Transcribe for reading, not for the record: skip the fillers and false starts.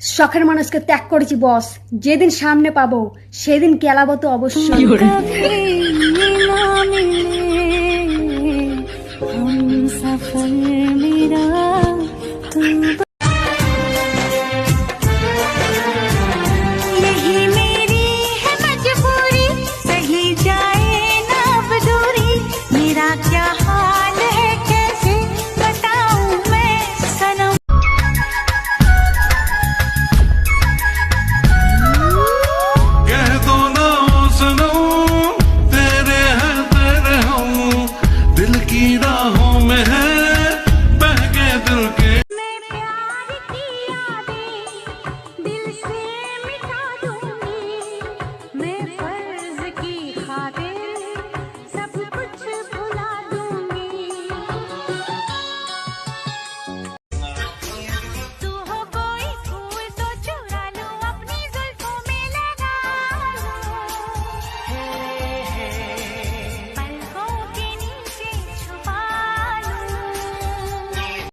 শখের মানুষকে ত্যাগ করেছি বস, যেদিন সামনে পাবো সেদিন কেলাবো তো অবশ্যই। हम सफर मेरा